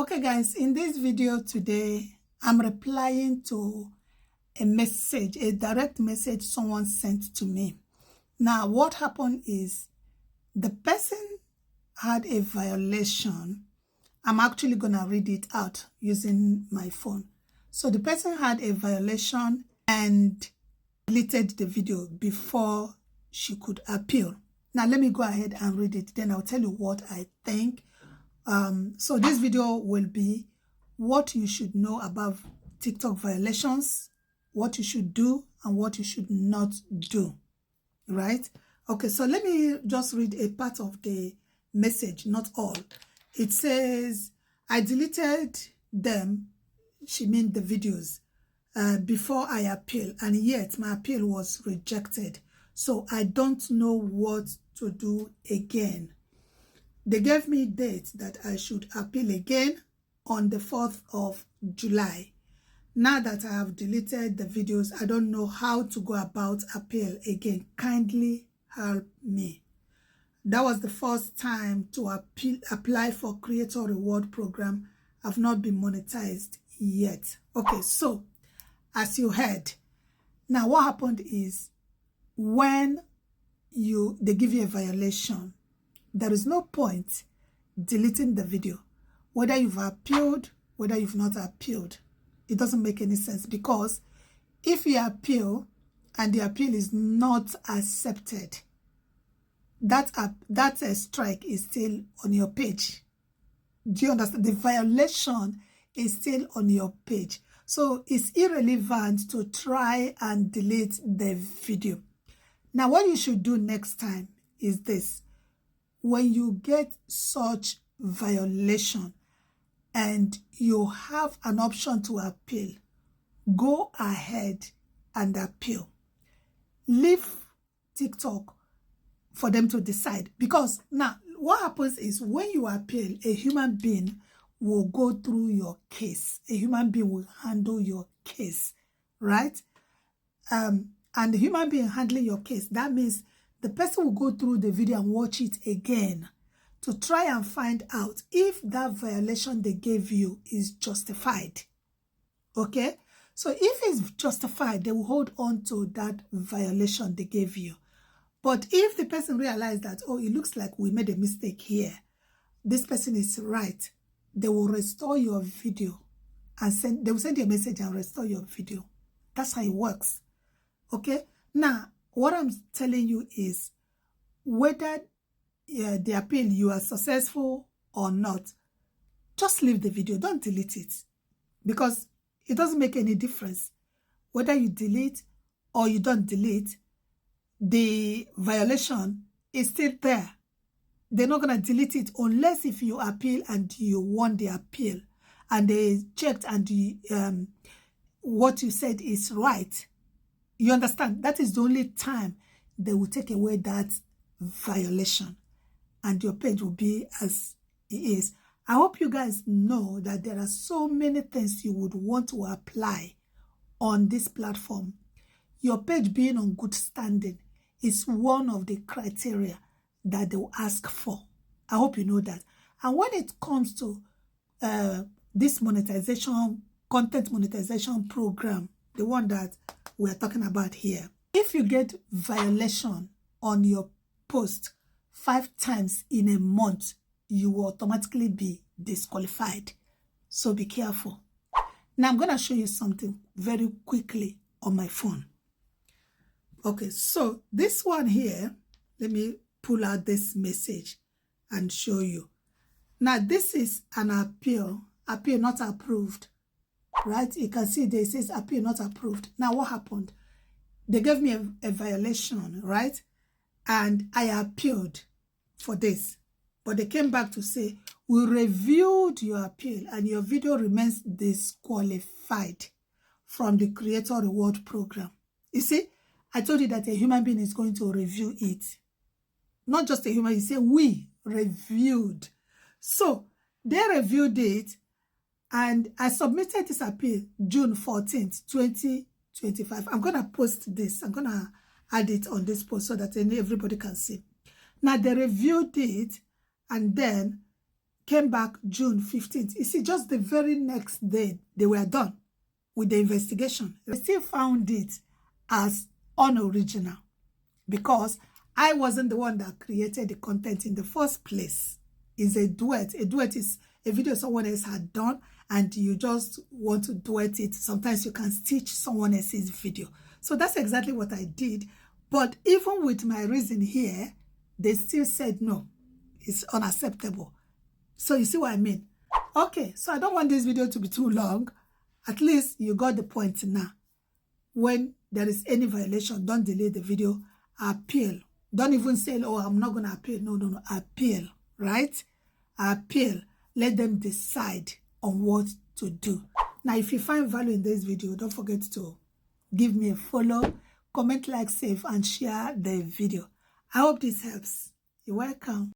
Okay guys, in this video today, I'm replying to a message, a direct message someone sent to me. Now, what happened is the person had a violation. I'm actually going to read it out using my phone. So the person had a violation and deleted the video before she could appeal. Now, let me go ahead and read it. Then I'll tell you what I think. So this video will be what you should know about TikTok violations, what you should do and what you should not do, right? Okay, so let me just read a part of the message, not all. It says, I deleted them, she meant the videos, before I appeal, and yet my appeal was rejected. So I don't know what to do again. They gave me dates that I should appeal again on the 4th of July. Now that I have deleted the videos, I don't know how to go about appeal again. Kindly help me. That was the first time to apply for Creator Reward Program. I've not been monetized yet. Okay, so as you heard, now what happened is when they give you a violation, there is no point deleting the video. Whether you've appealed, whether you've not appealed, it doesn't make any sense, because if you appeal and the appeal is not accepted, that strike is still on your page. Do you understand? The violation is still on your page. So it's irrelevant to try and delete the video. Now, what you should do next time is this. When you get such violation and you have an option to appeal, go ahead and appeal. Leave TikTok for them to decide. Because now what happens is when you appeal, a human being will go through your case. A human being will handle your case, right? And the human being handling your case, that means the person will go through the video and watch it again to try and find out if that violation they gave you is justified. Okay? So if it's justified, they will hold on to that violation they gave you. But if the person realizes that, oh, it looks like we made a mistake here, this person is right, they will restore your video and they will send you a message and restore your video. That's how it works. Okay? Now, what I'm telling you is whether the appeal you are successful or not, just leave the video. Don't delete it, because it doesn't make any difference. Whether you delete or you don't delete, the violation is still there. They're not going to delete it unless if you appeal and you won the appeal and they checked and what you said is right. You understand? That is the only time they will take away that violation and your page will be as it is. I hope you guys know that there are so many things you would want to apply on this platform. Your page being on good standing is one of the criteria that they will ask for. I hope you know that. And when it comes to this monetization, content monetization program, the one that we're talking about here, if you get violation on your post 5 times in a month, you will automatically be disqualified. So be careful. Now I'm going to show you something very quickly on my phone. Okay, so this one here, let me pull out this message and show you. Now this is an appeal not approved. Right? You can see there it says appeal not approved. Now what happened? They gave me a violation, right? And I appealed for this. But they came back to say, we reviewed your appeal and your video remains disqualified from the Creator Reward Program. You see, I told you that a human being is going to review it. Not just a human, you say we reviewed. So they reviewed it. And I submitted this appeal June 14th, 2025. I'm going to post this. I'm going to add it on this post so that everybody can see. Now, they reviewed it and then came back June 15th. You see, just the very next day, they were done with the investigation. They still found it as unoriginal because I wasn't the one that created the content in the first place. It's a duet. A duet is a video someone else had done and you just want to duet it. Sometimes you can stitch someone else's video. So that's exactly what I did. But even with my reason here, they still said no, it's unacceptable. So you see what I mean? Okay, so I don't want this video to be too long. At least you got the point now. When there is any violation, don't delete the video. Appeal. Don't even say, oh, I'm not going to appeal. No, no, no. Appeal, right? Appeal. Let them decide on what to do. Now, if you find value in this video, don't forget to give me a follow, comment, like, save, and share the video. I hope this helps. You're welcome.